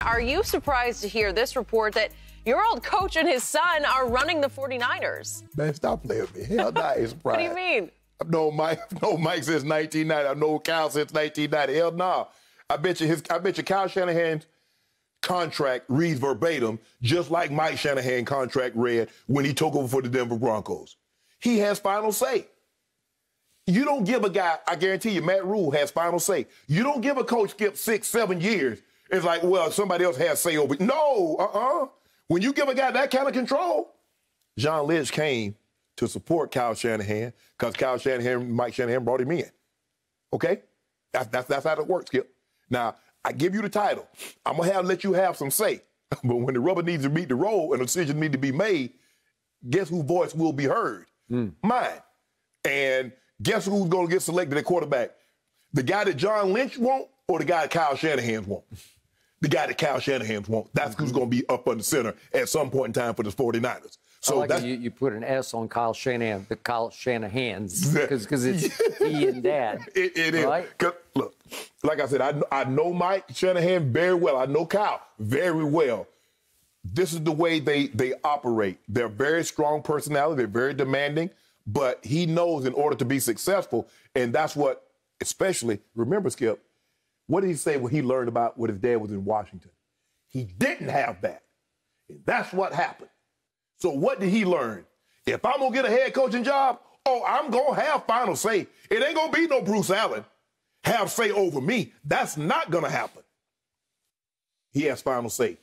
Are you surprised to hear this report that your old coach and his son are running the 49ers? Man, stop playing with me. Hell no, I ain't surprised. What do you mean? I've known Mike since 1990. I've known Kyle since 1990. Hell no. I bet you Kyle Shanahan's contract reads verbatim, just like Mike Shanahan's contract read when he took over for the Denver Broncos. He has final say. You don't give a guy, I guarantee you, Matt Rule has final say. You don't give a coach skip 6, 7 years. It's like, well, somebody else has say over. No, When you give a guy that kind of control, John Lynch came to support Kyle Shanahan because Kyle Shanahan, Mike Shanahan brought him in. Okay? That's how it works, Skip. Now, I give you the title. I'm going to let you have some say. But when the rubber needs to meet the road and a decision needs to be made, guess whose voice will be heard? Mine. And guess who's going to get selected at quarterback? The guy that John Lynch want or the guy that Kyle Shanahan want? The guy that Kyle Shanahan want. That's who's going to be up on the center at some point in time for the 49ers. So I like you put an S on Kyle Shanahan, the Kyle Shanahans, because it's he and Dad. It is. Right? Look, like I said, I know Mike Shanahan very well. I know Kyle very well. This is the way they operate. They're very strong personality. They're very demanding. But he knows in order to be successful, and that's what, especially, remember, Skip, what did he say when he learned about what his dad was in Washington? He didn't have that. And that's what happened. So what did he learn? If I'm going to get a head coaching job, I'm going to have final say. It ain't going to be no Bruce Allen have say over me. That's not going to happen. He has final say.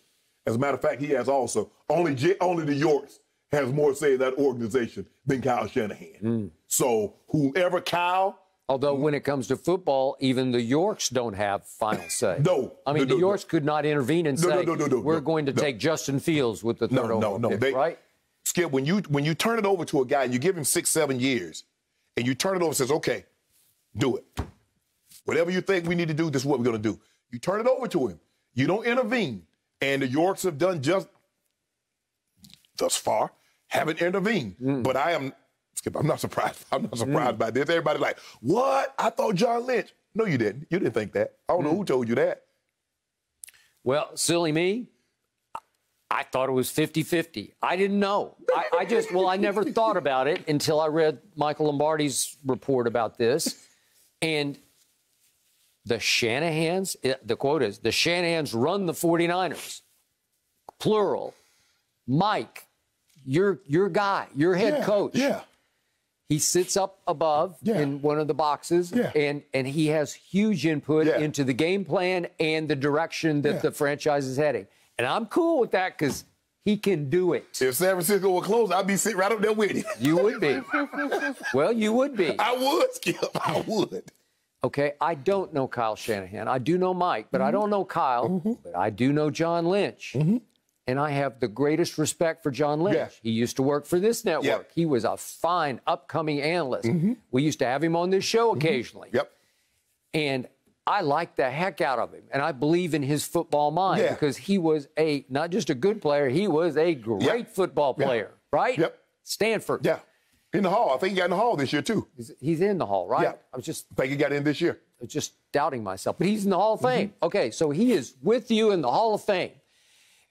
As a matter of fact, he has also. Only the Yorks has more say in that organization than Kyle Shanahan. So whoever Kyle... Although when it comes to football, even the Yorks don't have final say. No. I mean, the Yorks could not intervene and say, we're going to take Justin Fields with the third overall pick, right? Skip, when you turn it over to a guy and you give him 6, 7 years, and you turn it over and says, okay, do it. Whatever you think we need to do, this is what we're going to do. You turn it over to him. You don't intervene. And the Yorks have done just thus far, haven't intervened. But Skip, I'm not surprised. I'm not surprised by this. Everybody's like, what? I thought John Lynch. No, you didn't. You didn't think that. I don't know who told you that. Well, silly me. I thought it was 50-50. I didn't know. I never thought about it until I read Michael Lombardi's report about this. And the Shanahans, the quote is, the Shanahans run the 49ers. Plural. Mike, your guy, your head coach. Yeah. He sits up above in one of the boxes, and he has huge input into the game plan and the direction that the franchise is heading. And I'm cool with that because he can do it. If San Francisco were close, I'd be sitting right up there with him. You would be. Well, you would be. I would, Skip. I would. Okay, I don't know Kyle Shanahan. I do know Mike, but I don't know Kyle. But I do know John Lynch. And I have the greatest respect for John Lynch. He used to work for this network. He was a fine, upcoming analyst. We used to have him on this show occasionally. And I like the heck out of him. And I believe in his football mind because he was not just a good player, he was a great football player, right? Stanford. In the Hall. I think he got in the Hall this year, too. He's in the Hall, right? I think he got in this year. I was just doubting myself. But he's in the Hall of Fame. Okay, so he is with you in the Hall of Fame.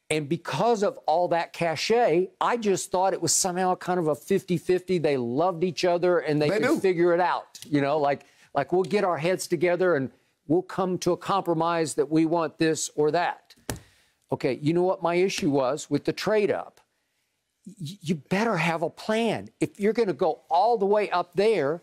And because of all that cachet, I just thought it was somehow kind of a 50-50. They loved each other and they could figure it out. You know, like we'll get our heads together and we'll come to a compromise that we want this or that. Okay, you know what my issue was with the trade up? You better have a plan. If you're going to go all the way up there,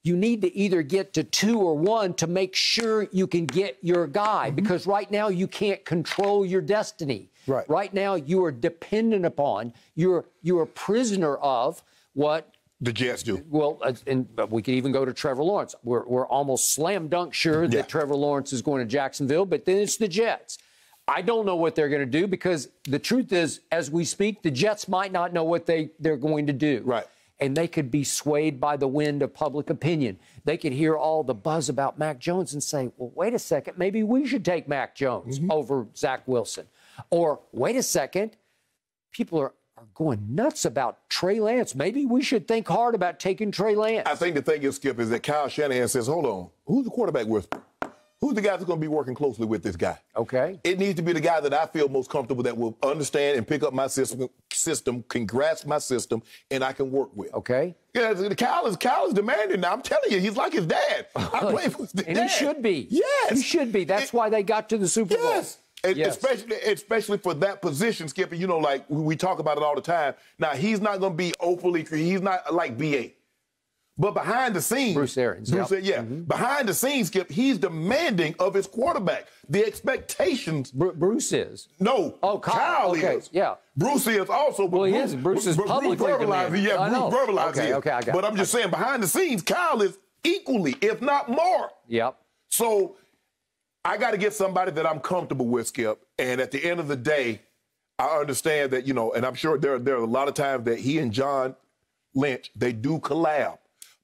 you need to either get to 2 or 1 to make sure you can get your guy. Because right now you can't control your destiny. Right now you are dependent upon, you're a prisoner of what the Jets do. Well, and we could even go to Trevor Lawrence. We're almost slam dunk sure that Trevor Lawrence is going to Jacksonville, but then it's the Jets. I don't know what they're going to do because the truth is, as we speak, the Jets might not know what they're going to do. And they could be swayed by the wind of public opinion. They could hear all the buzz about Mac Jones and say, well, wait a second, maybe we should take Mac Jones over Zach Wilson. Or, wait a second, people are going nuts about Trey Lance. Maybe we should think hard about taking Trey Lance. I think the thing is, Skip, is that Kyle Shanahan says, hold on, who's the quarterback with? Who's the guy that's going to be working closely with this guy? Okay. It needs to be the guy that I feel most comfortable, that will understand and pick up my system, can grasp my system, and I can work with. Okay. Yeah, Kyle is demanding now. I'm telling you, he's like his dad. I play for his dad. And he should be. Yes. He should be. That's why they got to the Super Bowl. Yes. And yes. Especially for that position, Skip, you know, like we talk about it all the time. Now, he's not going to be overly, he's not like B.A. But behind the scenes, Bruce Arians, behind the scenes, Skip, he's demanding of his quarterback. The expectations. Bruce is. No. Oh, Kyle is. Yeah. Bruce is also. Well, he is. Bruce is publicly demanding. Yeah, Bruce verbalizes it. Okay, I got it. But I'm just saying, behind the scenes, Kyle is equally, if not more. Yep. So I got to get somebody that I'm comfortable with, Skip. And at the end of the day, I understand that, you know, and I'm sure there are a lot of times that he and John Lynch, they do collab.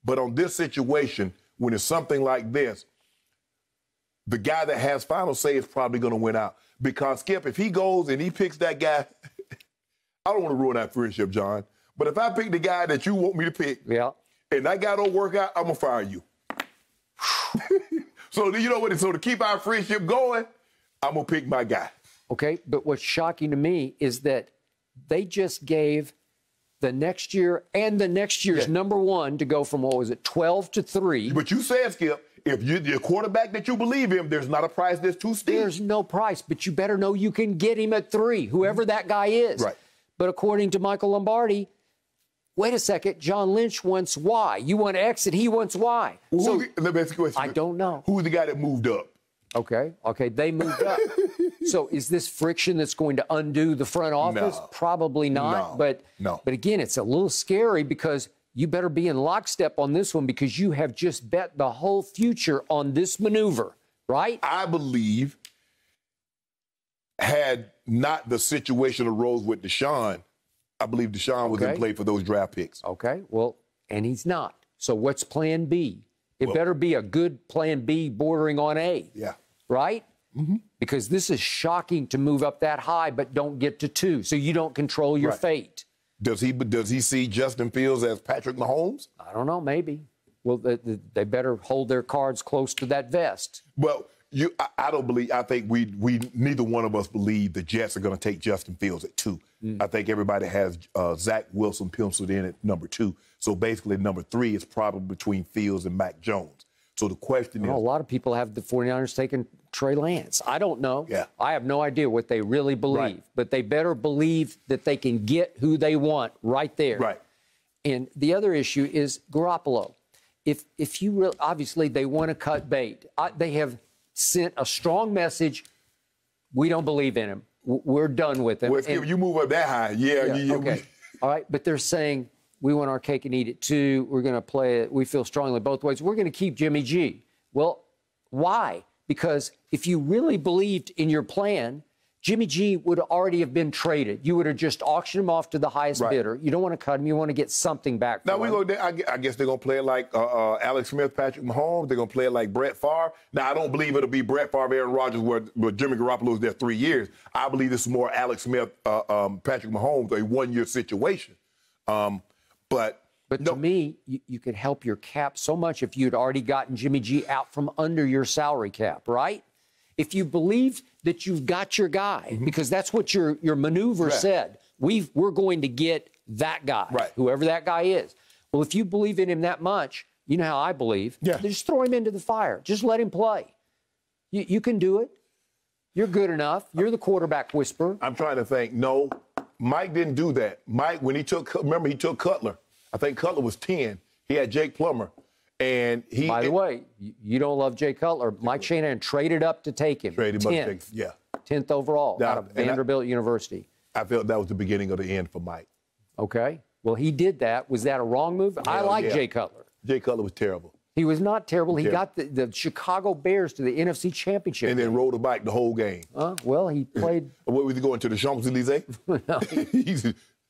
But on this situation, when it's something like this, the guy that has final say is probably going to win out. Because, Skip, if he goes and he picks that guy, I don't want to ruin that friendship, John. But if I pick the guy that you want me to pick, and that guy don't work out, I'm going to fire you. So, you know what? So to keep our friendship going, I'm going to pick my guy. Okay, but what's shocking to me is that they just gave the next year and the next year's number one to go from, 12 to 3. But you said, Skip, if you're the quarterback that you believe in, there's not a price that's too steep. There's no price, but you better know you can get him at 3, whoever that guy is. Right. But according to Michael Lombardi, wait a second, John Lynch wants Y. You want X and he wants Y. Well, let me ask you a question. I don't know. Who's the guy that moved up? Okay, they moved up. So is this friction that's going to undo the front office? No. Probably not. But again, it's a little scary because you better be in lockstep on this one because you have just bet the whole future on this maneuver, right? I believe had not the situation arose with Deshaun, I believe Deshaun was in play for those draft picks. Okay, well, and he's not. So what's plan B? It better be a good plan B bordering on A. Yeah. Right? Mm-hmm. Because this is shocking to move up that high but don't get to 2, so you don't control your fate. Does he see Justin Fields as Patrick Mahomes? I don't know, maybe. Well, they better hold their cards close to that vest. Well, I don't believe, I think we neither one of us believe the Jets are going to take Justin Fields at 2. I think everybody has Zach Wilson penciled in at number 2. So basically number 3 is probably between Fields and Mac Jones. So the question is... a lot of people have the 49ers taking Trey Lance. I don't know. Yeah. I have no idea what they really believe. But they better believe that they can get who they want right there. Right. And the other issue is Garoppolo. If you really... Obviously, they want to cut bait. They have sent a strong message. We don't believe in him. We're done with him. Well, if you move up that high, okay. All right, but they're saying... We want our cake and eat it too. We're going to play it. We feel strongly both ways. We're going to keep Jimmy G. Well, why? Because if you really believed in your plan, Jimmy G would already have been traded. You would have just auctioned him off to the highest bidder. You don't want to cut him. You want to get something back from him. I guess they're going to play it like Alex Smith, Patrick Mahomes. They're going to play it like Brett Favre. Now, I don't believe it'll be Brett Favre, Aaron Rodgers, where Jimmy Garoppolo was there 3 years. I believe this is more Alex Smith, Patrick Mahomes, a one-year situation. But to me, you could help your cap so much if you'd already gotten Jimmy G out from under your salary cap, right? If you believe that you've got your guy, because that's what your maneuver said. We're going to get that guy, whoever that guy is. Well, if you believe in him that much, you know how I believe. Just throw him into the fire. Just let him play. You can do it. You're good enough. You're the quarterback whisperer. I'm trying to think. No, Mike didn't do that. Mike, when he took Cutler. I think Cutler was 10. He had Jake Plummer. And he. By the way, you don't love Jay Cutler. Mike Shanahan traded up to take him. 10th. 10th overall out of Vanderbilt University. I felt that was the beginning of the end for Mike. Okay. Well, he did that. Was that a wrong move? I like Jay Cutler. Jay Cutler was terrible. He was not terrible. He got the Chicago Bears to the NFC Championship. And then rode a bike the whole game. Well, he played. What was he going to, the Champs-Elysees? No,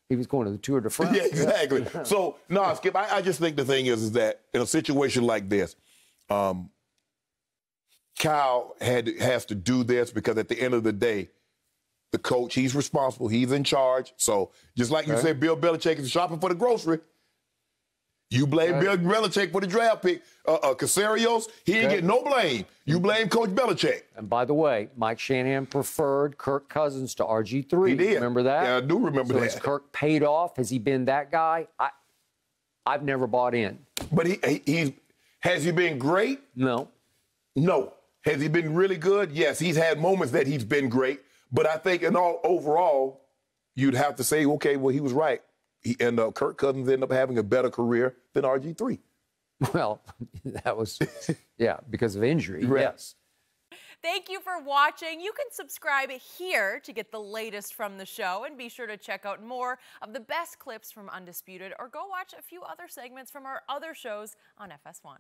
he was going to the Tour de France. Yeah, exactly. So, no, Skip, I just think the thing is that in a situation like this, Kyle has to do this because at the end of the day, the coach, he's responsible. He's in charge. So just like you said, Bill Belichick is shopping for the grocery. You blame Bill Belichick for the draft pick. Casarios, he didn't get no blame. You blame Coach Belichick. And by the way, Mike Shanahan preferred Kirk Cousins to RG3. He did. Remember that? Yeah, I do remember that. So has Kirk paid off? Has he been that guy? I've never bought in. But has he been great? No. No. Has he been really good? Yes, he's had moments that he's been great. But I think overall, you'd have to say, okay, well, he was right. Kirk Cousins ended up having a better career than RG3. Well, that was, because of injury, right. Yes. Thank you for watching. You can subscribe here to get the latest from the show, and be sure to check out more of the best clips from Undisputed, or go watch a few other segments from our other shows on FS1.